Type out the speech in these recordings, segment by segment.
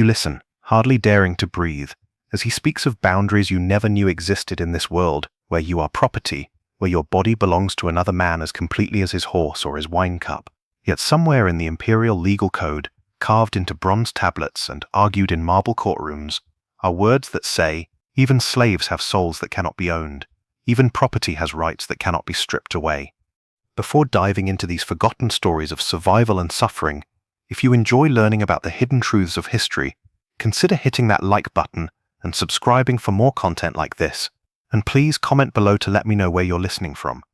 You listen, hardly daring to breathe, as he speaks of boundaries you never knew existed in this world, where you are property, where your body belongs to another man as completely as his horse or his wine cup. Yet somewhere in the imperial legal code, carved into bronze tablets and argued in marble courtrooms, are words that say, even slaves have souls that cannot be owned, even property has rights that cannot be stripped away. Before diving into these forgotten stories of survival and suffering, if you enjoy learning about the hidden truths of history, consider hitting that like button and subscribing for more content like this. And please comment below to let me know where you're listening from.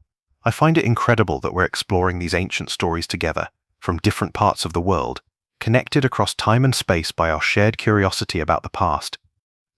I find it incredible that we're exploring these ancient stories together, from different parts of the world, connected across time and space by our shared curiosity about the past.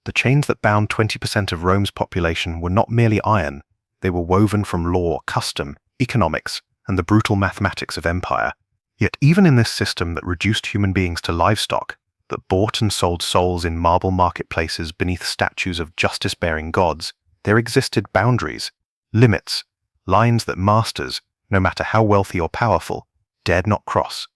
The chains that bound 20% of Rome's population were not merely iron, they were woven from law, custom, economics, and the brutal mathematics of empire. Yet even in this system that reduced human beings to livestock, that bought and sold souls in marble marketplaces beneath statues of justice-bearing gods, there existed boundaries, limits, lines that masters, no matter how wealthy or powerful, dared not cross.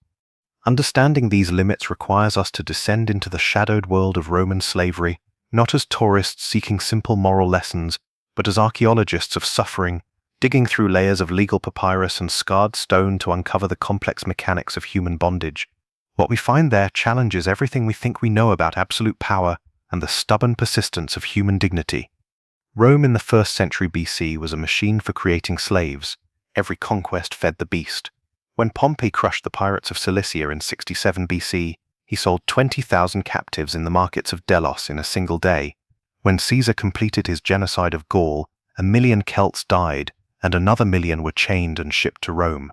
Understanding these limits requires us to descend into the shadowed world of Roman slavery, not as tourists seeking simple moral lessons, but as archaeologists of suffering, digging through layers of legal papyrus and scarred stone to uncover the complex mechanics of human bondage. What we find there challenges everything we think we know about absolute power and the stubborn persistence of human dignity. Rome in the 1st century BC was a machine for creating slaves. Every conquest fed the beast. When Pompey crushed the pirates of Cilicia in 67 BC, he sold 20,000 captives in the markets of Delos in a single day. When Caesar completed his genocide of Gaul, 1 million Celts died, and another 1 million were chained and shipped to Rome.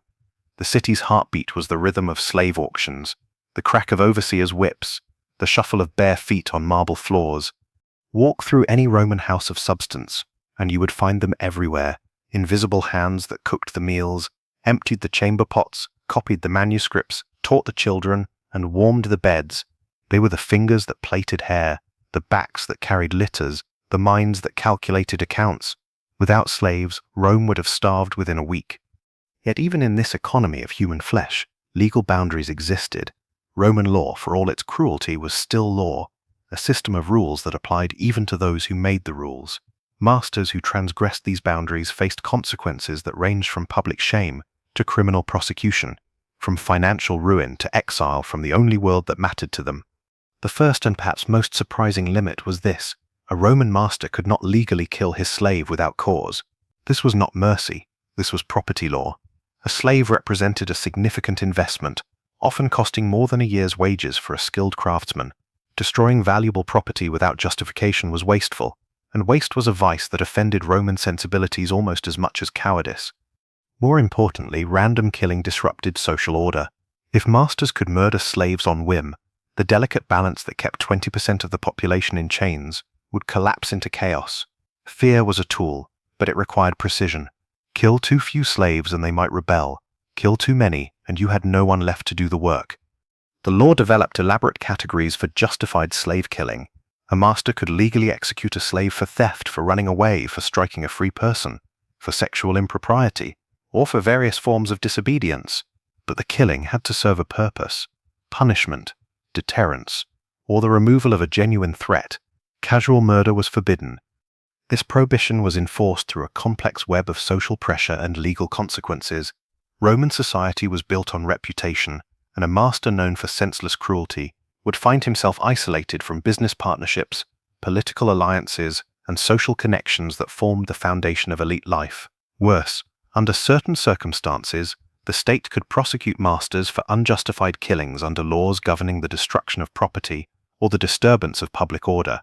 The city's heartbeat was the rhythm of slave auctions, the crack of overseers' whips, the shuffle of bare feet on marble floors. Walk through any Roman house of substance, and you would find them everywhere, invisible hands that cooked the meals, emptied the chamber pots, copied the manuscripts, taught the children, and warmed the beds. They were the fingers that plaited hair, the backs that carried litters, the minds that calculated accounts. Without slaves, Rome would have starved within a week. Yet even in this economy of human flesh, legal boundaries existed. Roman law, for all its cruelty, was still law, a system of rules that applied even to those who made the rules. Masters who transgressed these boundaries faced consequences that ranged from public shame to criminal prosecution, from financial ruin to exile from the only world that mattered to them. The first and perhaps most surprising limit was this: a Roman master could not legally kill his slave without cause. This was not mercy, this was property law. A slave represented a significant investment, often costing more than a year's wages for a skilled craftsman. Destroying valuable property without justification was wasteful, and waste was a vice that offended Roman sensibilities almost as much as cowardice. More importantly, random killing disrupted social order. If masters could murder slaves on whim, the delicate balance that kept 20% of the population in chains would collapse into chaos. Fear was a tool, but it required precision. Kill too few slaves and they might rebel. Kill too many and you had no one left to do the work. The law developed elaborate categories for justified slave killing. A master could legally execute a slave for theft, for running away, for striking a free person, for sexual impropriety, or for various forms of disobedience. But the killing had to serve a purpose: punishment, deterrence, or the removal of a genuine threat. Casual murder was forbidden. This prohibition was enforced through a complex web of social pressure and legal consequences. Roman society was built on reputation, and a master known for senseless cruelty would find himself isolated from business partnerships, political alliances, and social connections that formed the foundation of elite life. Worse, under certain circumstances, the state could prosecute masters for unjustified killings under laws governing the destruction of property or the disturbance of public order.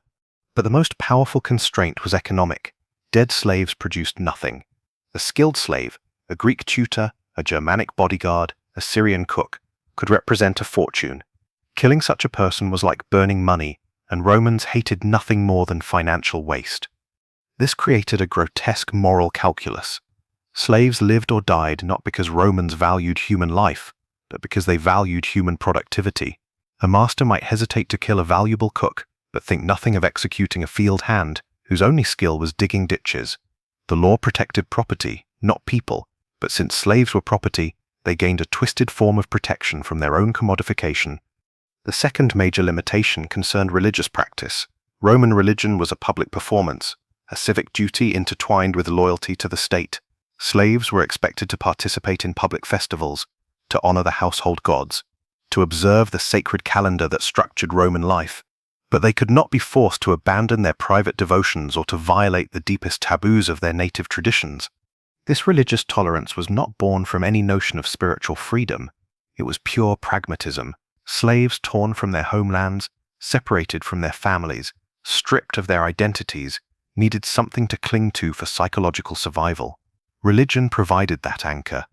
But the most powerful constraint was economic. Dead slaves produced nothing. A skilled slave, a Greek tutor, a Germanic bodyguard, a Syrian cook, could represent a fortune. Killing such a person was like burning money, and Romans hated nothing more than financial waste. This created a grotesque moral calculus. Slaves lived or died not because Romans valued human life, but because they valued human productivity. A master might hesitate to kill a valuable cook, but think nothing of executing a field hand whose only skill was digging ditches. The law protected property, not people, but since slaves were property, they gained a twisted form of protection from their own commodification. The second major limitation concerned religious practice. Roman religion was a public performance, a civic duty intertwined with loyalty to the state. Slaves were expected to participate in public festivals, to honor the household gods, to observe the sacred calendar that structured Roman life, but they could not be forced to abandon their private devotions or to violate the deepest taboos of their native traditions. This religious tolerance was not born from any notion of spiritual freedom. It was pure pragmatism. Slaves torn from their homelands, separated from their families, stripped of their identities, needed something to cling to for psychological survival. Religion provided that anchor.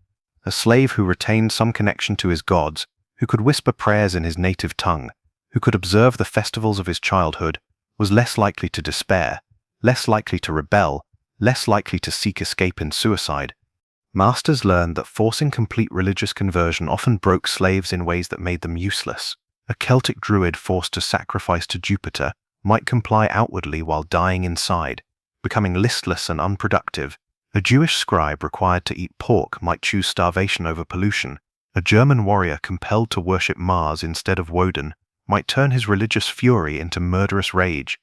A slave who retained some connection to his gods, who could whisper prayers in his native tongue, who could observe the festivals of his childhood, was less likely to despair, less likely to rebel, less likely to seek escape in suicide. Masters learned that forcing complete religious conversion often broke slaves in ways that made them useless. A Celtic druid forced to sacrifice to Jupiter might comply outwardly while dying inside, becoming listless and unproductive. A Jewish scribe required to eat pork might choose starvation over pollution. A German warrior compelled to worship Mars instead of Woden might turn his religious fury into murderous rage.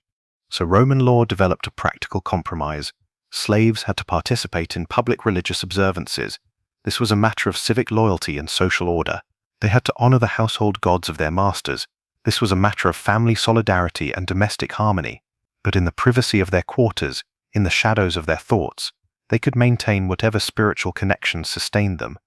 So Roman law developed a practical compromise. Slaves had to participate in public religious observances. This was a matter of civic loyalty and social order. They had to honor the household gods of their masters. This was a matter of family solidarity and domestic harmony. But in the privacy of their quarters, in the shadows of their thoughts, they could maintain whatever spiritual connections sustained them.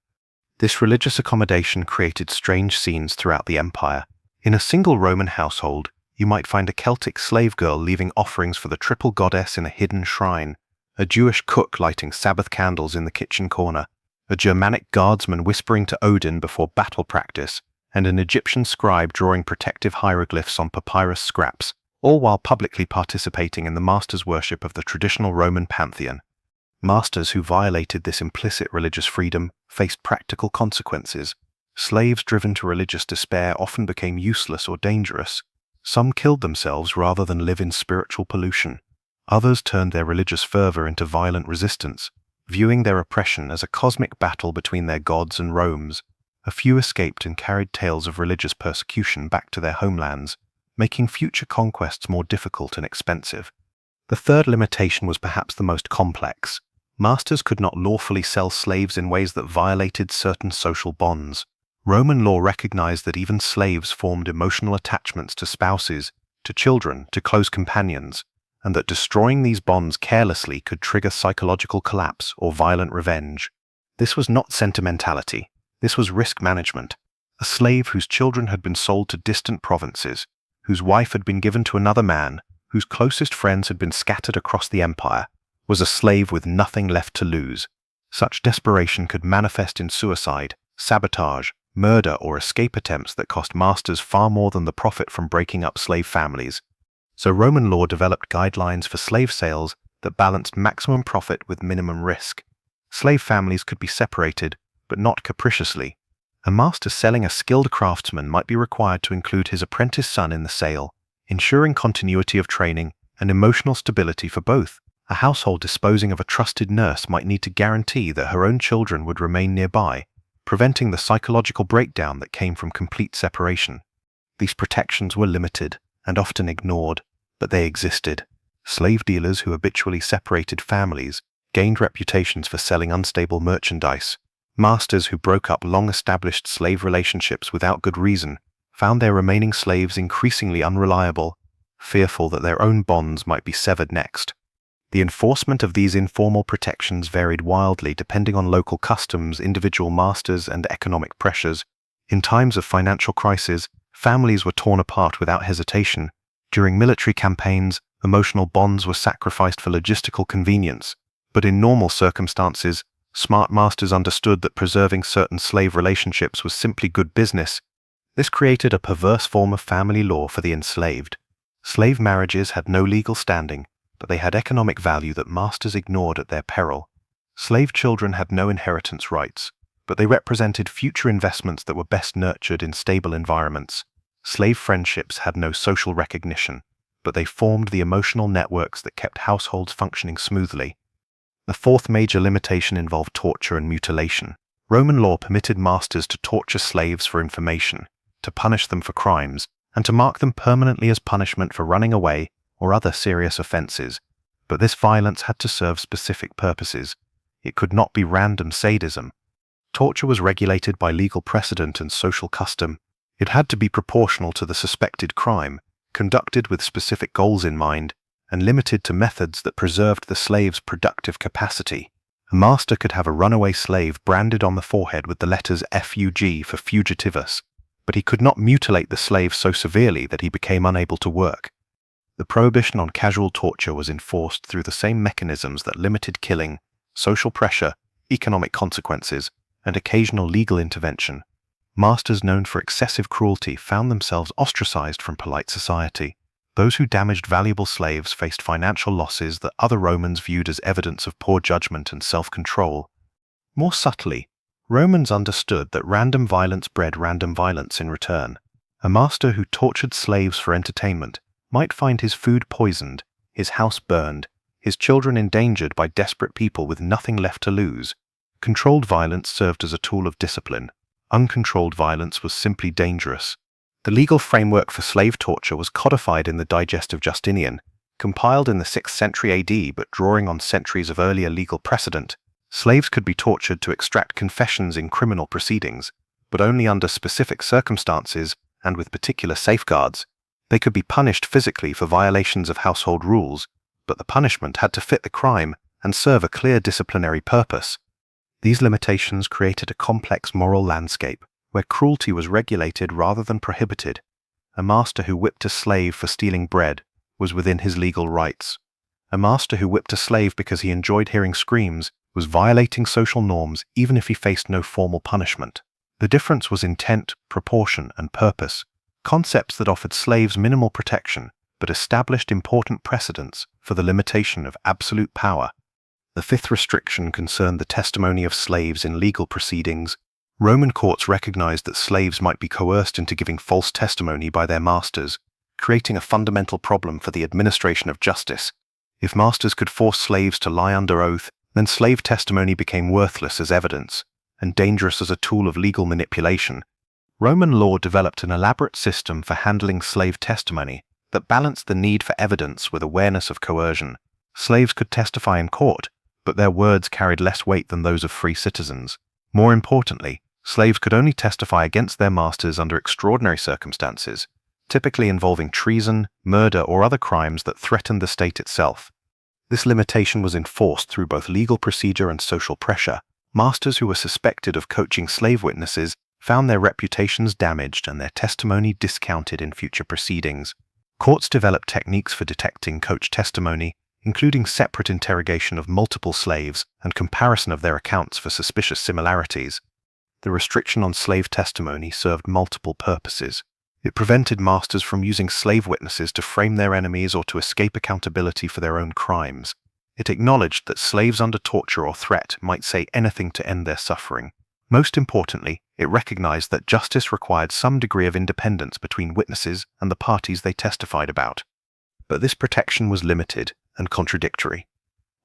This religious accommodation created strange scenes throughout the empire. In a single Roman household, you might find a Celtic slave girl leaving offerings for the triple goddess in a hidden shrine, a Jewish cook lighting Sabbath candles in the kitchen corner, a Germanic guardsman whispering to Odin before battle practice, and an Egyptian scribe drawing protective hieroglyphs on papyrus scraps, all while publicly participating in the master's worship of the traditional Roman pantheon. Masters who violated this implicit religious freedom faced practical consequences. Slaves driven to religious despair often became useless or dangerous. Some killed themselves rather than live in spiritual pollution. Others turned their religious fervor into violent resistance, viewing their oppression as a cosmic battle between their gods and Rome's. A few escaped and carried tales of religious persecution back to their homelands, making future conquests more difficult and expensive. The third limitation was perhaps the most complex. Masters could not lawfully sell slaves in ways that violated certain social bonds. Roman law recognized that even slaves formed emotional attachments to spouses, to children, to close companions, and that destroying these bonds carelessly could trigger psychological collapse or violent revenge. This was not sentimentality. This was risk management. A slave whose children had been sold to distant provinces, whose wife had been given to another man, whose closest friends had been scattered across the empire, was a slave with nothing left to lose. Such desperation could manifest in suicide, sabotage, murder, or escape attempts that cost masters far more than the profit from breaking up slave families. So Roman law developed guidelines for slave sales that balanced maximum profit with minimum risk. Slave families could be separated, but not capriciously. A master selling a skilled craftsman might be required to include his apprentice son in the sale, ensuring continuity of training and emotional stability for both. A household disposing of a trusted nurse might need to guarantee that her own children would remain nearby, preventing the psychological breakdown that came from complete separation. These protections were limited and often ignored, but they existed. Slave dealers who habitually separated families gained reputations for selling unstable merchandise. Masters who broke up long-established slave relationships without good reason found their remaining slaves increasingly unreliable, fearful that their own bonds might be severed next. The enforcement of these informal protections varied wildly depending on local customs, individual masters, and economic pressures. In times of financial crisis, families were torn apart without hesitation. During military campaigns, emotional bonds were sacrificed for logistical convenience. But in normal circumstances, smart masters understood that preserving certain slave relationships was simply good business. This created a perverse form of family law for the enslaved. Slave marriages had no legal standing, but they had economic value that masters ignored at their peril. Slave children had no inheritance rights, but they represented future investments that were best nurtured in stable environments. Slave friendships had no social recognition, but they formed the emotional networks that kept households functioning smoothly. The fourth major limitation involved torture and mutilation. Roman law permitted masters to torture slaves for information, to punish them for crimes, and to mark them permanently as punishment for running away or other serious offenses. But this violence had to serve specific purposes. It could not be random sadism. Torture was regulated by legal precedent and social custom. It had to be proportional to the suspected crime, conducted with specific goals in mind, and limited to methods that preserved the slave's productive capacity. A master could have a runaway slave branded on the forehead with the letters FUG for fugitivus, but he could not mutilate the slave so severely that he became unable to work. The prohibition on casual torture was enforced through the same mechanisms that limited killing, social pressure, economic consequences, and occasional legal intervention. Masters known for excessive cruelty found themselves ostracized from polite society. Those who damaged valuable slaves faced financial losses that other Romans viewed as evidence of poor judgment and self-control. More subtly, Romans understood that random violence bred random violence in return. A master who tortured slaves for entertainment might find his food poisoned, his house burned, his children endangered by desperate people with nothing left to lose. Controlled violence served as a tool of discipline. Uncontrolled violence was simply dangerous. The legal framework for slave torture was codified in the Digest of Justinian, compiled in the 6th century AD but drawing on centuries of earlier legal precedent. Slaves could be tortured to extract confessions in criminal proceedings, but only under specific circumstances and with particular safeguards. They could be punished physically for violations of household rules, but the punishment had to fit the crime and serve a clear disciplinary purpose. These limitations created a complex moral landscape where cruelty was regulated rather than prohibited. A master who whipped a slave for stealing bread was within his legal rights. A master who whipped a slave because he enjoyed hearing screams was violating social norms even if he faced no formal punishment. The difference was intent, proportion, and purpose, concepts that offered slaves minimal protection but established important precedents for the limitation of absolute power. The fifth restriction concerned the testimony of slaves in legal proceedings. Roman courts recognized that slaves might be coerced into giving false testimony by their masters, creating a fundamental problem for the administration of justice. If masters could force slaves to lie under oath, then slave testimony became worthless as evidence and dangerous as a tool of legal manipulation. Roman law developed an elaborate system for handling slave testimony that balanced the need for evidence with awareness of coercion. Slaves could testify in court, but their words carried less weight than those of free citizens. More importantly, slaves could only testify against their masters under extraordinary circumstances, typically involving treason, murder, or other crimes that threatened the state itself. This limitation was enforced through both legal procedure and social pressure. Masters who were suspected of coaching slave witnesses found their reputations damaged and their testimony discounted in future proceedings. Courts developed techniques for detecting coach testimony, including separate interrogation of multiple slaves and comparison of their accounts for suspicious similarities. The restriction on slave testimony served multiple purposes. It prevented masters from using slave witnesses to frame their enemies or to escape accountability for their own crimes. It acknowledged that slaves under torture or threat might say anything to end their suffering. Most importantly, it recognized that justice required some degree of independence between witnesses and the parties they testified about. But this protection was limited and contradictory.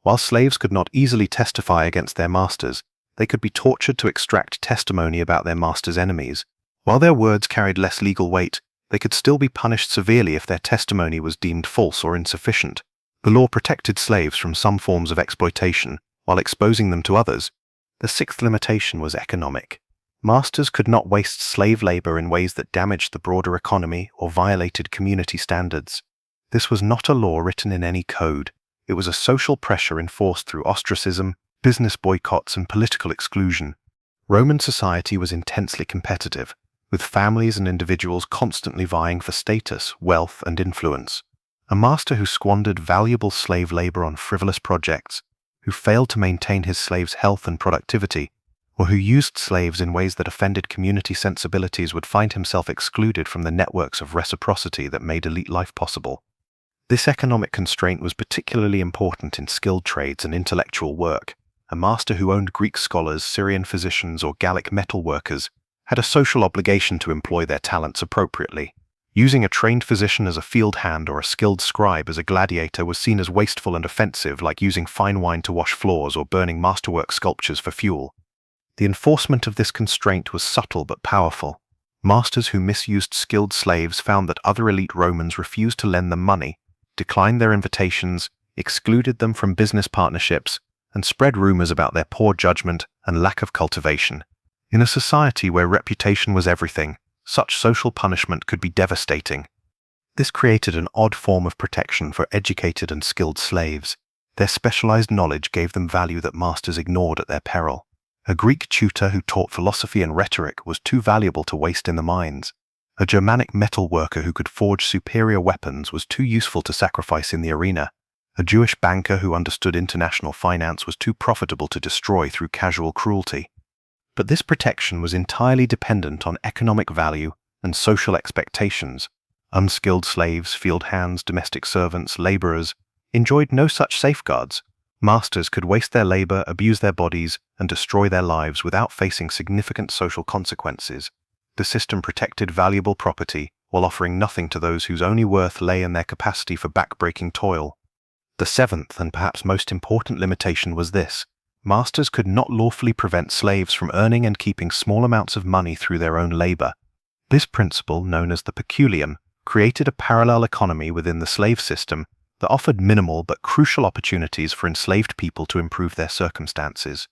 While slaves could not easily testify against their masters, they could be tortured to extract testimony about their master's enemies. While their words carried less legal weight, they could still be punished severely if their testimony was deemed false or insufficient. The law protected slaves from some forms of exploitation, while exposing them to others. The sixth limitation was economic. Masters could not waste slave labor in ways that damaged the broader economy or violated community standards. This was not a law written in any code. It was a social pressure enforced through ostracism, business boycotts, and political exclusion. Roman society was intensely competitive, with families and individuals constantly vying for status, wealth, and influence. A master who squandered valuable slave labor on frivolous projects, who failed to maintain his slaves' health and productivity, or who used slaves in ways that offended community sensibilities would find himself excluded from the networks of reciprocity that made elite life possible. This economic constraint was particularly important in skilled trades and intellectual work. A master who owned Greek scholars, Syrian physicians, or Gallic metal workers had a social obligation to employ their talents appropriately. Using a trained physician as a field hand or a skilled scribe as a gladiator was seen as wasteful and offensive, like using fine wine to wash floors or burning masterwork sculptures for fuel. The enforcement of this constraint was subtle but powerful. Masters who misused skilled slaves found that other elite Romans refused to lend them money, declined their invitations, excluded them from business partnerships, and spread rumors about their poor judgment and lack of cultivation. In a society where reputation was everything, such social punishment could be devastating. This created an odd form of protection for educated and skilled slaves. Their specialized knowledge gave them value that masters ignored at their peril. A Greek tutor who taught philosophy and rhetoric was too valuable to waste in the mines. A Germanic metal worker who could forge superior weapons was too useful to sacrifice in the arena. A Jewish banker who understood international finance was too profitable to destroy through casual cruelty. But this protection was entirely dependent on economic value and social expectations. Unskilled slaves, field hands, domestic servants, laborers, enjoyed no such safeguards. Masters could waste their labor, abuse their bodies, and destroy their lives without facing significant social consequences. The system protected valuable property while offering nothing to those whose only worth lay in their capacity for back-breaking toil. The seventh and perhaps most important limitation was this: masters could not lawfully prevent slaves from earning and keeping small amounts of money through their own labor. This principle, known as the peculium, created a parallel economy within the slave system that offered minimal but crucial opportunities for enslaved people to improve their circumstances.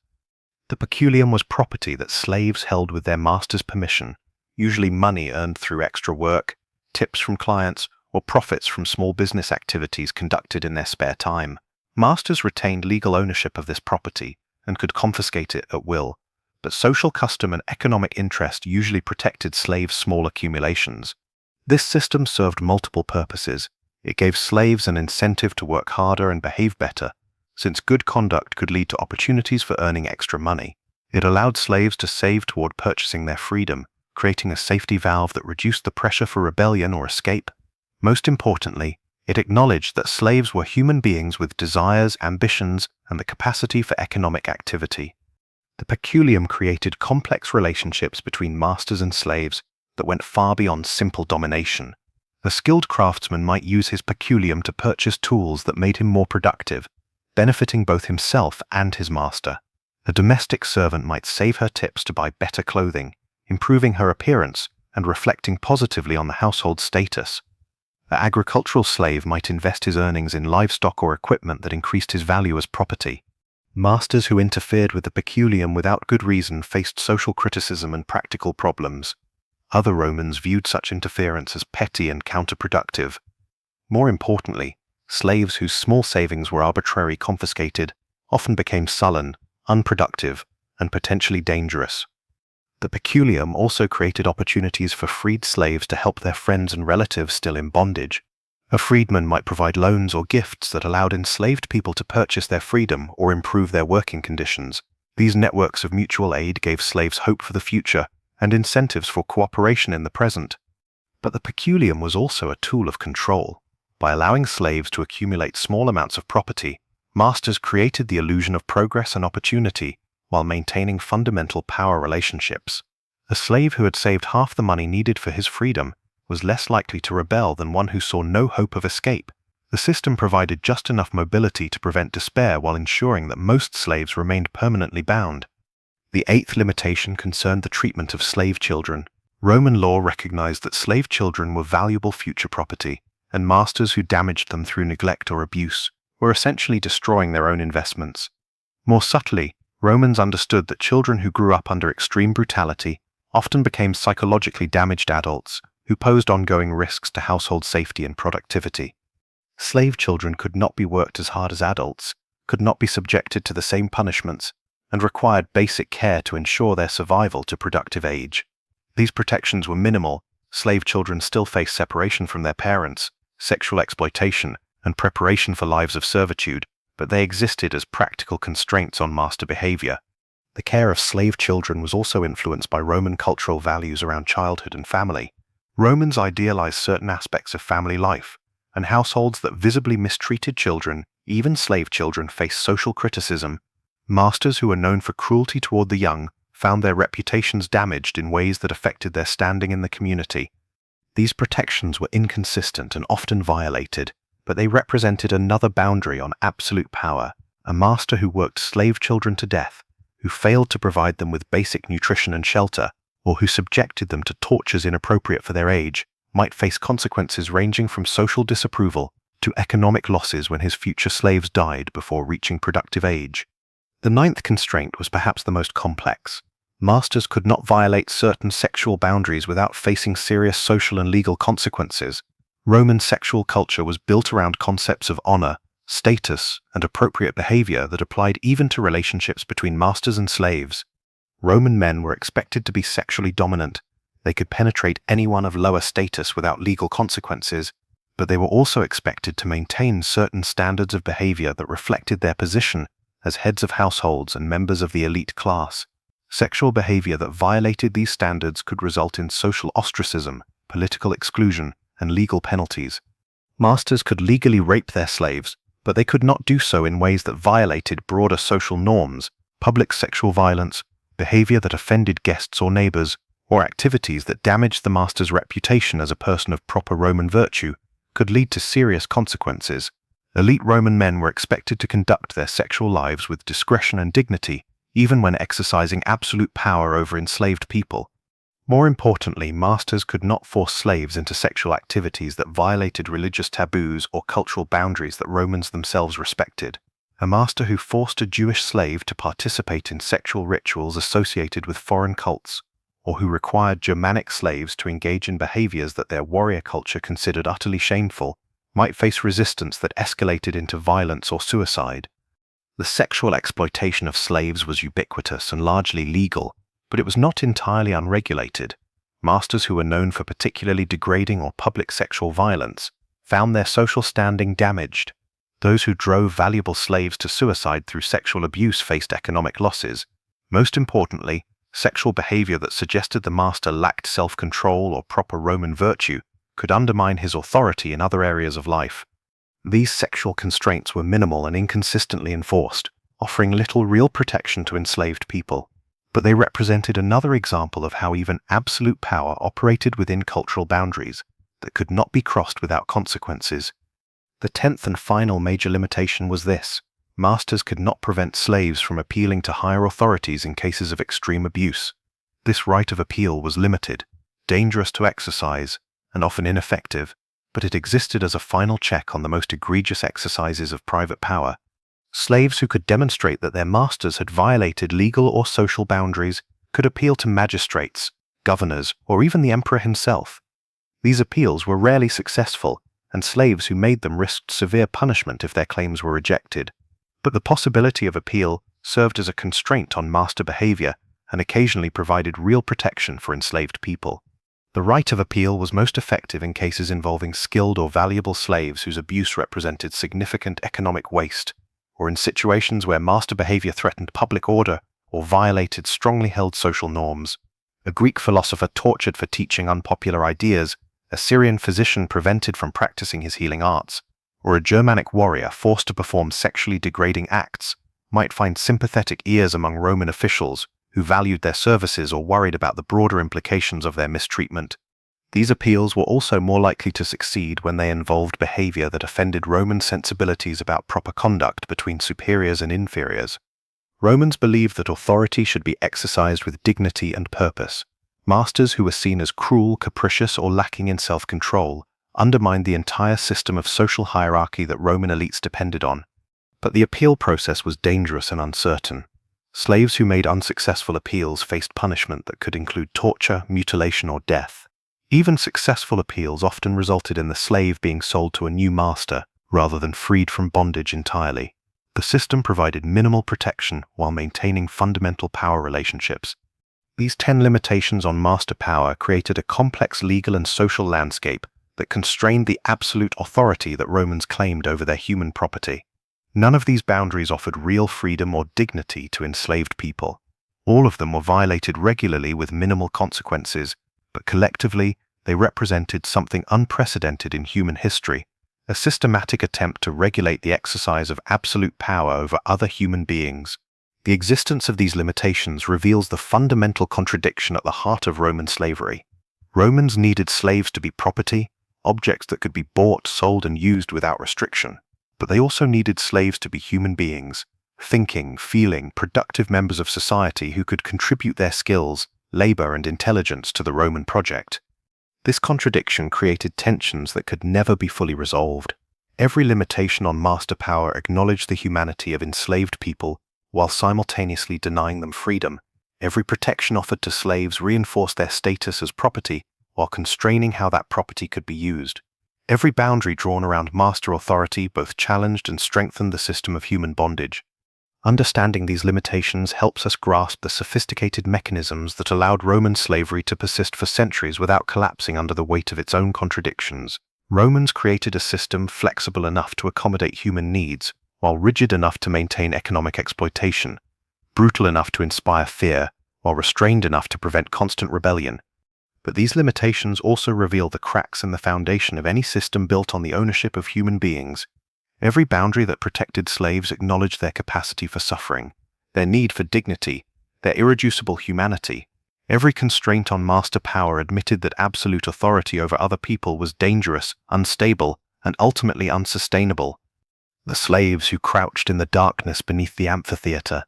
The peculium was property that slaves held with their master's permission, usually money earned through extra work, tips from clients, or profits from small business activities conducted in their spare time. Masters retained legal ownership of this property and could confiscate it at will, but social custom and economic interest usually protected slaves' small accumulations. This system served multiple purposes. It gave slaves an incentive to work harder and behave better, since good conduct could lead to opportunities for earning extra money. It allowed slaves to save toward purchasing their freedom, creating a safety valve that reduced the pressure for rebellion or escape. Most importantly, it acknowledged that slaves were human beings with desires, ambitions, and the capacity for economic activity. The peculium created complex relationships between masters and slaves that went far beyond simple domination. A skilled craftsman might use his peculium to purchase tools that made him more productive, benefiting both himself and his master. A domestic servant might save her tips to buy better clothing, improving her appearance and reflecting positively on the household status. An agricultural slave might invest his earnings in livestock or equipment that increased his value as property. Masters who interfered with the peculium without good reason faced social criticism and practical problems. Other Romans viewed such interference as petty and counterproductive. More importantly, slaves whose small savings were arbitrarily confiscated often became sullen, unproductive, and potentially dangerous. The peculium also created opportunities for freed slaves to help their friends and relatives still in bondage. A freedman might provide loans or gifts that allowed enslaved people to purchase their freedom or improve their working conditions. These networks of mutual aid gave slaves hope for the future and incentives for cooperation in the present. But the peculium was also a tool of control. By allowing slaves to accumulate small amounts of property, masters created the illusion of progress and opportunity while maintaining fundamental power relationships. A slave who had saved half the money needed for his freedom was less likely to rebel than one who saw no hope of escape. The system provided just enough mobility to prevent despair while ensuring that most slaves remained permanently bound. The eighth limitation concerned the treatment of slave children. Roman law recognized that slave children were valuable future property, and masters who damaged them through neglect or abuse were essentially destroying their own investments. More subtly, Romans understood that children who grew up under extreme brutality often became psychologically damaged adults who posed ongoing risks to household safety and productivity. Slave children could not be worked as hard as adults, could not be subjected to the same punishments, and required basic care to ensure their survival to productive age. These protections were minimal. Slave children still faced separation from their parents, sexual exploitation, and preparation for lives of servitude, but they existed as practical constraints on master behavior. The care of slave children was also influenced by Roman cultural values around childhood and family. Romans idealized certain aspects of family life, and households that visibly mistreated children, even slave children, faced social criticism. Masters who were known for cruelty toward the young found their reputations damaged in ways that affected their standing in the community. These protections were inconsistent and often violated, but they represented another boundary on absolute power: a master who worked slave children to death, who failed to provide them with basic nutrition and shelter, or who subjected them to tortures inappropriate for their age, might face consequences ranging from social disapproval to economic losses when his future slaves died before reaching productive age. The ninth constraint was perhaps the most complex. Masters could not violate certain sexual boundaries without facing serious social and legal consequences. Roman sexual culture was built around concepts of honor, status, and appropriate behavior that applied even to relationships between masters and slaves. Roman men were expected to be sexually dominant. They could penetrate anyone of lower status without legal consequences, but they were also expected to maintain certain standards of behavior that reflected their position as heads of households and members of the elite class. Sexual behavior that violated these standards could result in social ostracism, political exclusion, and legal penalties. Masters could legally rape their slaves, but they could not do so in ways that violated broader social norms. Public sexual violence, behavior that offended guests or neighbors, or activities that damaged the master's reputation as a person of proper Roman virtue could lead to serious consequences. Elite Roman men were expected to conduct their sexual lives with discretion and dignity, even when exercising absolute power over enslaved people. More importantly, masters could not force slaves into sexual activities that violated religious taboos or cultural boundaries that Romans themselves respected. A master who forced a Jewish slave to participate in sexual rituals associated with foreign cults, or who required Germanic slaves to engage in behaviors that their warrior culture considered utterly shameful, might face resistance that escalated into violence or suicide. The sexual exploitation of slaves was ubiquitous and largely legal, but it was not entirely unregulated. Masters who were known for particularly degrading or public sexual violence found their social standing damaged. Those who drove valuable slaves to suicide through sexual abuse faced economic losses. Most importantly, sexual behavior that suggested the master lacked self-control or proper Roman virtue could undermine his authority in other areas of life. These sexual constraints were minimal and inconsistently enforced, offering little real protection to enslaved people. But they represented another example of how even absolute power operated within cultural boundaries that could not be crossed without consequences. The 10th and final major limitation was this: masters could not prevent slaves from appealing to higher authorities in cases of extreme abuse. This right of appeal was limited, dangerous to exercise, and often ineffective, but it existed as a final check on the most egregious exercises of private power. Slaves who could demonstrate that their masters had violated legal or social boundaries could appeal to magistrates, governors, or even the emperor himself. These appeals were rarely successful, and slaves who made them risked severe punishment if their claims were rejected. But the possibility of appeal served as a constraint on master behavior and occasionally provided real protection for enslaved people. The right of appeal was most effective in cases involving skilled or valuable slaves whose abuse represented significant economic waste, or in situations where master behavior threatened public order or violated strongly held social norms. A Greek philosopher tortured for teaching unpopular ideas, a Syrian physician prevented from practicing his healing arts, or a Germanic warrior forced to perform sexually degrading acts might find sympathetic ears among Roman officials who valued their services or worried about the broader implications of their mistreatment. These appeals were also more likely to succeed when they involved behavior that offended Roman sensibilities about proper conduct between superiors and inferiors. Romans believed that authority should be exercised with dignity and purpose. Masters who were seen as cruel, capricious, or lacking in self-control undermined the entire system of social hierarchy that Roman elites depended on. But the appeal process was dangerous and uncertain. Slaves who made unsuccessful appeals faced punishment that could include torture, mutilation, or death. Even successful appeals often resulted in the slave being sold to a new master rather than freed from bondage entirely. The system provided minimal protection while maintaining fundamental power relationships. These 10 limitations on master power created a complex legal and social landscape that constrained the absolute authority that Romans claimed over their human property. None of these boundaries offered real freedom or dignity to enslaved people. All of them were violated regularly with minimal consequences, but collectively, they represented something unprecedented in human history, a systematic attempt to regulate the exercise of absolute power over other human beings. The existence of these limitations reveals the fundamental contradiction at the heart of Roman slavery. Romans needed slaves to be property, objects that could be bought, sold, and used without restriction. But they also needed slaves to be human beings, thinking, feeling, productive members of society who could contribute their skills labor, and intelligence to the Roman project. This contradiction created tensions that could never be fully resolved. Every limitation on master power acknowledged the humanity of enslaved people while simultaneously denying them freedom. Every protection offered to slaves reinforced their status as property while constraining how that property could be used. Every boundary drawn around master authority both challenged and strengthened the system of human bondage. Understanding these limitations helps us grasp the sophisticated mechanisms that allowed Roman slavery to persist for centuries without collapsing under the weight of its own contradictions. Romans created a system flexible enough to accommodate human needs, while rigid enough to maintain economic exploitation, brutal enough to inspire fear, while restrained enough to prevent constant rebellion. But these limitations also reveal the cracks in the foundation of any system built on the ownership of human beings. Every boundary that protected slaves acknowledged their capacity for suffering, their need for dignity, their irreducible humanity. Every constraint on master power admitted that absolute authority over other people was dangerous, unstable, and ultimately unsustainable. The slaves who crouched in the darkness beneath the amphitheater,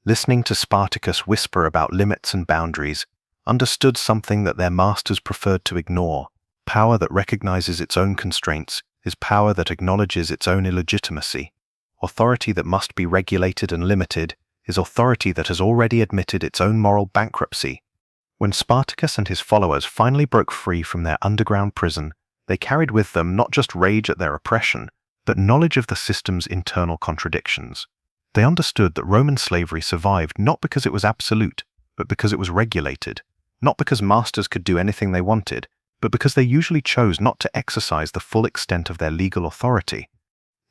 listening to Spartacus whisper about limits and boundaries, understood something that their masters preferred to ignore. Power that recognizes its own constraints is power that acknowledges its own illegitimacy. Authority that must be regulated and limited is authority that has already admitted its own moral bankruptcy. When Spartacus and his followers finally broke free from their underground prison, they carried with them not just rage at their oppression, but knowledge of the system's internal contradictions. They understood that Roman slavery survived not because it was absolute, but because it was regulated, not because masters could do anything they wanted, but because they usually chose not to exercise the full extent of their legal authority.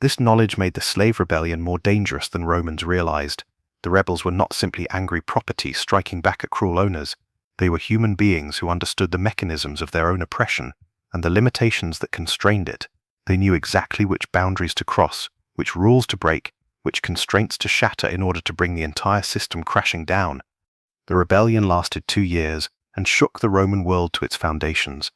This knowledge made the slave rebellion more dangerous than Romans realized. The rebels were not simply angry property striking back at cruel owners. They were human beings who understood the mechanisms of their own oppression and the limitations that constrained it. They knew exactly which boundaries to cross, which rules to break, which constraints to shatter in order to bring the entire system crashing down. The rebellion lasted 2 years and shook the Roman world to its foundations.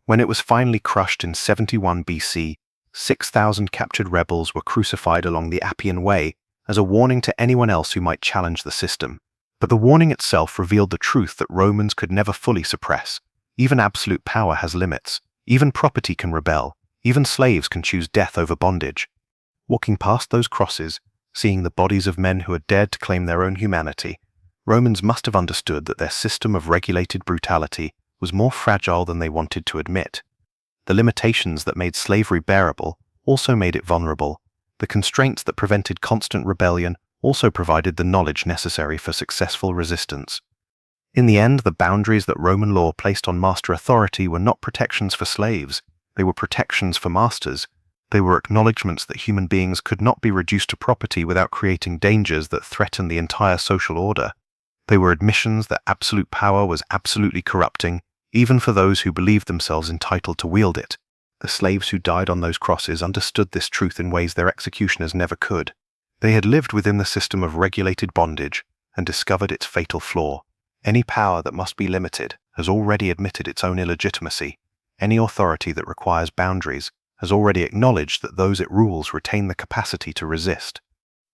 When it was finally crushed in 71 BC, 6,000 captured rebels were crucified along the Appian Way as a warning to anyone else who might challenge the system. But the warning itself revealed the truth that Romans could never fully suppress. Even absolute power has limits. Even property can rebel. Even slaves can choose death over bondage. Walking past those crosses, seeing the bodies of men who had dared to claim their own humanity, Romans must have understood that their system of regulated brutality was more fragile than they wanted to admit. The limitations that made slavery bearable also made it vulnerable. The constraints that prevented constant rebellion also provided the knowledge necessary for successful resistance. In the end, the boundaries that Roman law placed on master authority were not protections for slaves. They were protections for masters. They were acknowledgments that human beings could not be reduced to property without creating dangers that threatened the entire social order. They were admissions that absolute power was absolutely corrupting, even for those who believed themselves entitled to wield it. The slaves who died on those crosses understood this truth in ways their executioners never could. They had lived within the system of regulated bondage and discovered its fatal flaw. Any power that must be limited has already admitted its own illegitimacy. Any authority that requires boundaries has already acknowledged that those it rules retain the capacity to resist.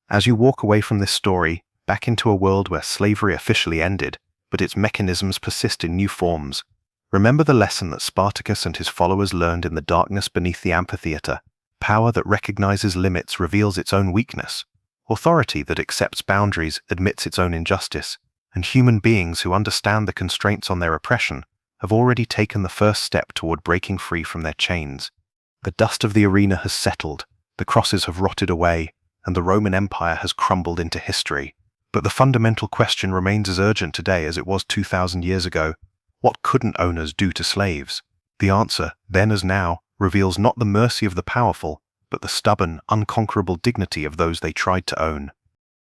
As you walk away from this story, back into a world where slavery officially ended, but its mechanisms persist in new forms, remember the lesson that Spartacus and his followers learned in the darkness beneath the amphitheater. Power that recognizes limits reveals its own weakness. Authority that accepts boundaries admits its own injustice. And human beings who understand the constraints on their oppression have already taken the first step toward breaking free from their chains. The dust of the arena has settled, the crosses have rotted away, and the Roman Empire has crumbled into history. But the fundamental question remains as urgent today as it was 2,000 years ago. What couldn't owners do to slaves? The answer, then as now, reveals not the mercy of the powerful, but the stubborn, unconquerable dignity of those they tried to own.